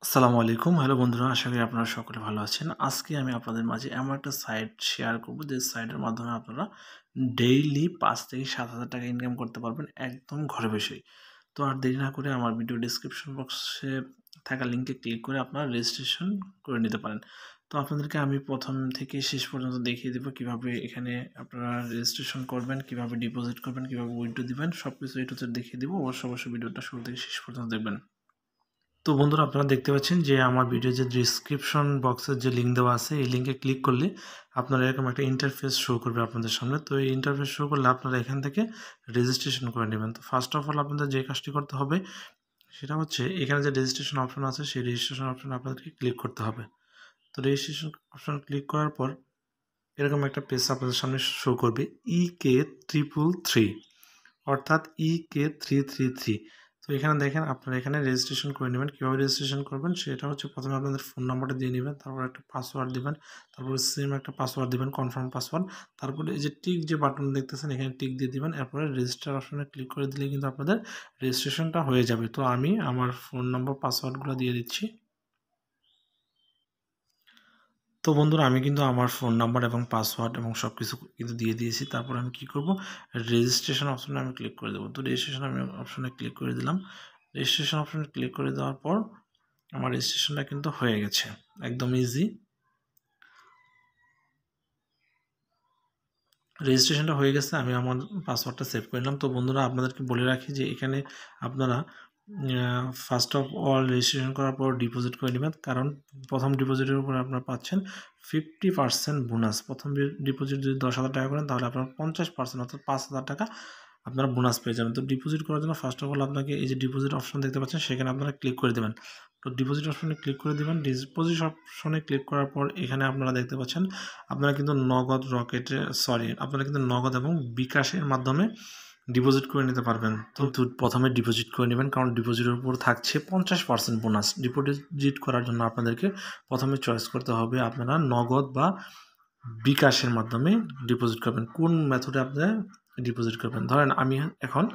আসসালামু আলাইকুম। হ্যালো বন্ধুরা, আশা করি আপনারা সকলে ভালো আছেন। আজকে আমি আপনাদের মাঝে এমন একটা সাইট শেয়ার করব যে সাইটের মাধ্যমে আপনারা ডেইলি ৫ থেকে ৭,০০০ টাকা ইনকাম করতে পারবেন একদম ঘরে বসেই। তো আর দেরি না করে আমার ভিডিও ডেসক্রিপশন বক্সে থাকা লিঙ্কে ক্লিক করে আপনারা রেজিস্ট্রেশন করে নিতে পারেন। তো আপনাদেরকে আমি ১ম থেকে শেষ পর্যন্ত দেখিয়ে দেব কিভাবে এখানে আপনারা রেজিস্ট্রেশন করবেন, কিভাবে ডিপোজিট করবেন, কিভাবে উইথড্র দিবেন, সবকিছু A to Z দেখিয়ে দিব। অবশ্যই ভিডিওটা শুরু থেকে শেষ পর্যন্ত দেখবেন। তো বন্ধুরা, আপনারা দেখতে পাচ্ছেন যে আমার ভিডিও যে ডিসক্রিপশন বক্সের যে লিঙ্ক দেওয়া আছে, এই লিঙ্কে ক্লিক করলে আপনারা এরকম একটা ইন্টারফেস শো করবে আপনাদের সামনে। তো এই ইন্টারফেস শো করলে আপনারা এখান থেকে রেজিস্ট্রেশন করে নেবেন। তো ফার্স্ট অফ অল আপনাদের যে কাজটি করতে হবে সেটা হচ্ছে এখানে যে রেজিস্ট্রেশন অপশন আছে সেই রেজিস্ট্রেশন অপশনে আপনাদেরকে ক্লিক করতে হবে। তো রেজিস্ট্রেশন অপশন ক্লিক করার পর এরকম একটা পেজ আপনাদের সামনে শো করবে EK333, অর্থাৎ EK333। তো এখানে দেখেন আপনারা এখানে রেজিস্ট্রেশন করে নেবেন। কীভাবে রেজিস্ট্রেশন করবেন সেটা হচ্ছে প্রথমে আপনাদের ফোন নাম্বারটা দিয়ে নেবেন, তারপর একটা পাসওয়ার্ড দিবেন, তারপরে সেম একটা পাসওয়ার্ড দিবেন, কনফার্ম পাসওয়ার্ড। তারপরে এই যে টিক যে বাটন দেখতেছেন এখানে টিক দিয়ে দিবেন, এরপরে রেজিস্টার অপশনে ক্লিক করে দিলে কিন্তু আপনাদের রেজিস্ট্রেশনটা হয়ে যাবে। তো আমি আমার ফোন নম্বর পাসওয়ার্ডগুলো দিয়ে দিচ্ছি। তো বন্ধুরা, আমি কিন্তু আমার ফোন নাম্বার এবং পাসওয়ার্ড এবং সব কিছু কিন্তু দিয়ে দিয়েছি। তারপর আমি কি করব, রেজিস্ট্রেশন অপশনে আমি ক্লিক করে দেবো। তো রেজিস্ট্রেশন আমি অপশনে ক্লিক করে দিলাম। রেজিস্ট্রেশন অপশনে ক্লিক করে দেওয়ার পর আমার রেজিস্ট্রেশনটা কিন্তু হয়ে গেছে, একদম ইজি। রেজিস্ট্রেশনটা হয়ে গেছে, আমি আমার পাসওয়ার্ডটা সেভ করে নিলাম। তো বন্ধুরা, আপনাদেরকে বলে রাখি যে এখানে আপনারা ফার্স্ট অফ অল রেজিস্ট্রেশন করার পর ডিপোজিট করে নেবেন, কারণ প্রথম ডিপোজিটের উপরে আপনারা পাচ্ছেন 50% বোনাস। প্রথম ডিপোজিট যদি 10,000 টাকা করেন তাহলে আপনার 50% অর্থাৎ 5,000 টাকা আপনারা বোনাস পেয়ে যাবেন। তো ডিপোজিট করার জন্য ফার্স্ট অফ অল আপনাকে এই যে ডিপোজিট অপশন দেখতে পাচ্ছেন সেখানে আপনারা ক্লিক করে দেবেন। তো ডিপোজিট অপশনে ক্লিক করে দেবেন। ডিপোজিট অপশনে ক্লিক করার পর এখানে আপনারা দেখতে পাচ্ছেন আপনারা কিন্তু আপনারা কিন্তু নগদ এবং বিকাশের মাধ্যমে ডিপোজিট করে নিতে পারবেন। কিন্তু প্রথমে ডিপোজিট করে নেবেন, কারণ ডিপোজিটের উপর থাকছে 50% বোনাস। ডিপোজিট করার জন্য আপনাদেরকে প্রথমে চয়েস করতে হবে আপনারা নগদ বা বিকাশের মাধ্যমে ডিপোজিট করবেন। কোন মেথডে আপনারা ডিপোজিট করবেন, ধরেন আমি এখন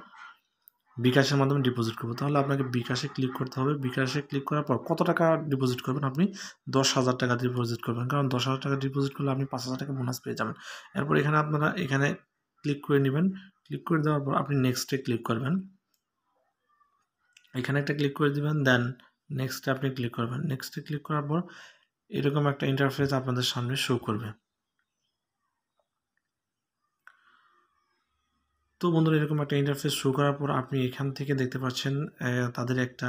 বিকাশের মাধ্যমে ডিপোজিট করবো, তাহলে আপনাকে বিকাশে ক্লিক করতে হবে। বিকাশে ক্লিক করার পর কত টাকা ডিপোজিট করবেন, আপনি 10,000 টাকা ডিপোজিট করবেন, কারণ 10,000 টাকা ডিপোজিট করলে আপনি 5,000 টাকা বোনাস পেয়ে যাবেন। এরপর এখানে আপনারা এখানে ক্লিক করে নেবেন। ক্লিক করে দেওয়ার পর আপনি নেক্সটে ক্লিক করবেন, এখানে একটা ক্লিক করে দিবেন, দেন নেক্সটে আপনি ক্লিক করবেন। নেক্সটে ক্লিক করার পর এরকম একটা ইন্টারফেস আপনাদের সামনে শো করবে। তো বন্ধুরা, এরকম একটা ইন্টারফেস শো করার পর আপনি এখান থেকে দেখতে পাচ্ছেন তাদের একটা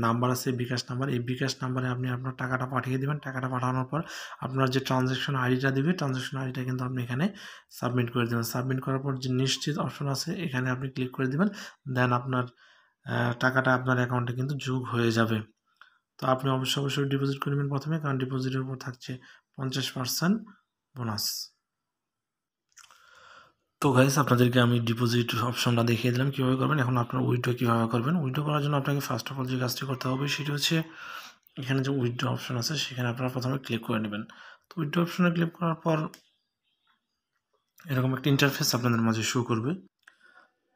নাম্বার আছে, বিকাশ নাম্বার। এই বিকাশ নাম্বারে আপনি আপনার টাকাটা পাঠিয়ে দেবেন। টাকাটা পাঠানোর পর আপনার যে ট্রানজ্যাকশন আইডিটা দিবে, ট্রানজ্যাকশন আইডিটা কিন্তু আপনি এখানে সাবমিট করে দেবেন। সাবমিট করার পর যে নিশ্চিত অপশন আছে এখানে আপনি ক্লিক করে দেবেন, দেন আপনার টাকাটা আপনার অ্যাকাউন্টে কিন্তু যোগ হয়ে যাবে। তো আপনি অবশ্যই ডিপোজিট করে নেবেন প্রথমে, কারণ ডিপোজিটের উপর থাকছে 50% বোনাস। তো গাইস, আপনাদেরকে আমি ডিপোজিট অপশনটা দেখিয়ে দিলাম কীভাবে করবেন। এখন আপনার উইথড্র কীভাবে করবেন। উইথড্র করার জন্য আপনাকে ফার্স্ট অফ অল যে কাজটি করতে হবে সেটি হচ্ছে এখানে যে উইথড্র অপশন আছে সেখানে আপনারা প্রথমে ক্লিক করে নেবেন। তো উইথড্র অপশনে ক্লিক করার পর এরকম একটা ইন্টারফেস আপনাদের মাঝে শো করবে।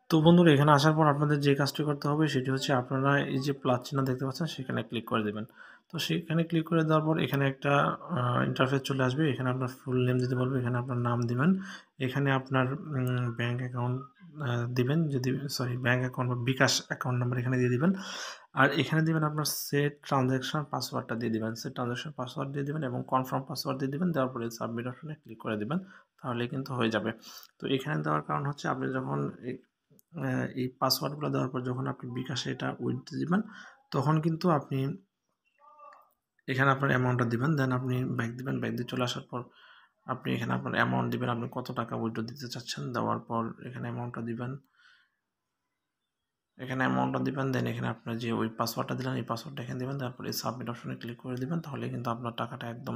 তো বন্ধুরা, এখানে আসার পর আপনাদের যে কাজটি করতে হবে সেটি হচ্ছে আপনারা এই যে প্লাস চিহ্ন দেখতে পাচ্ছেন সেখানে ক্লিক করে দেবেন। তো সেখানে ক্লিক করে দেওয়ার পর এখানে একটা ইন্টারফেস চলে আসবে। এখানে আপনার ফুল নেম দিতে বলবে, এখানে আপনার নাম দিবেন, এখানে আপনার ব্যাঙ্ক অ্যাকাউন্ট দিবেন, যদি ব্যাঙ্ক অ্যাকাউন্ট বা বিকাশ অ্যাকাউন্ট নাম্বার এখানে দিয়ে দিবেন। আর এখানে দিবেন আপনার সেট ট্রানজ্যাকশন পাসওয়ার্ডটা দিয়ে দিবেন। সেট ট্রানজ্যাকশন পাসওয়ার্ড দিয়ে দিবেন এবং কনফার্ম পাসওয়ার্ড দিয়ে দিবেন। দেওয়ার পরে সাবমিট অপশনে ক্লিক করে দিবেন, তাহলে কিন্তু হয়ে যাবে। তো এখানে দেওয়ার কারণ হচ্ছে আপনি যখন এই পাসওয়ার্ডগুলো দেওয়ার পর যখন আপনি বিকাশে এটা উইথড্র দিবেন তখন কিন্তু আপনি এখানে আপনার অ্যামাউন্টটা দিবেন, দেন আপনি ব্যাক দিবেন। ব্যাক দিয়ে চলে আসার পর আপনি এখানে আপনার অ্যামাউন্ট দিবেন, আপনি কত টাকা উইথড্র দিতে চাচ্ছেন। দেওয়ার পর এখানে অ্যামাউন্টটা দিবেন, দেন এখানে আপনার যে ওই পাসওয়ার্ডটা দিলেন এই পাসওয়ার্ডটা এখানে দিবেন। তারপরে সাবমিট অপশনে ক্লিক করে দিবেন, তাহলে কিন্তু আপনার টাকাটা একদম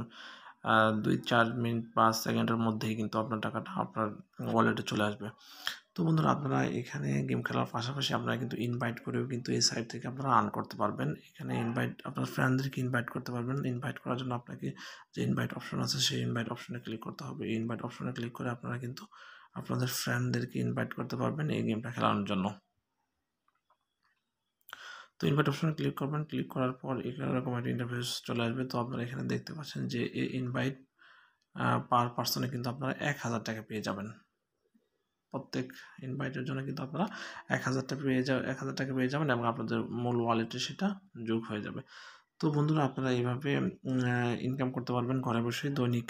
2-4 মিনিট 5 সেকেন্ডের মধ্যেই কিন্তু আপনার টাকাটা আপনার ওয়ালেটে চলে আসবে। তো বন্ধুরা, আপনারা এখানে গেম খেলার পাশাপাশি আপনারা কিন্তু ইনভাইট করেও কিন্তু এই সাইট থেকে আপনারা আর্ন করতে পারবেন। এখানে আপনার ফ্রেন্ডদেরকে ইনভাইট করতে পারবেন। ইনভাইট করার জন্য আপনাকে যে ইনভাইট অপশন আছে সেই ইনভাইট অপশনে ক্লিক করতে হবে। এই ইনভাইট অপশনে ক্লিক করে আপনারা কিন্তু আপনাদের ফ্রেন্ডদেরকে ইনভাইট করতে পারবেন এই গেমটা খেলানোর জন্য। তো ইনভাইট অপশনে ক্লিক করবেন, ক্লিক করার পর এরকম একটা ইন্টারফেস চলে আসবে। তো আপনারা এখানে দেখতে পাচ্ছেন যে এই ইনভাইট পার পার্সনে কিন্তু আপনারা 1000 টাকা পেয়ে যাবেন। প্রত্যেক ইনভাইটের জন্য কিন্তু আপনারা 1000 টাকা পেয়ে যাবেন এবং আপনাদের মূল ওয়ালেটে সেটা যোগ হয়ে যাবে। তো বন্ধুরা, আপনারা এইভাবে ইনকাম করতে পারবেন ঘরে বসে দৈনিক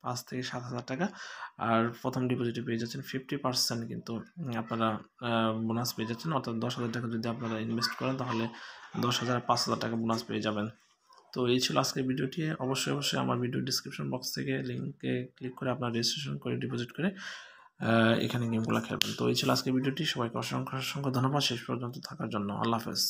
5 থেকে 7,000 টাকা। আর প্রথম ডিপোজিটে পেয়ে যাচ্ছেন 50% কিন্তু আপনারা বোনাস পেয়ে যাচ্ছেন। অর্থাৎ 10,000 টাকা যদি আপনারা ইনভেস্ট করেন তাহলে 10,000 5,000 টাকা বোনাস পেয়ে যাবেন। তো এই ছিল আজকের ভিডিওটি। অবশ্যই আমার ভিডিও ডিসক্রিপশন বক্স থেকে লিঙ্কে ক্লিক করে আপনারা রেজিস্ট্রেশন করে ডিপোজিট করে এখানে গেমগুলো খেলবেন। তো এই ছিল আজকের ভিডিওটি। সবাইকে অসংখ্য ধন্যবাদ শেষ পর্যন্ত থাকার জন্য। আল্লাহ হাফেজ।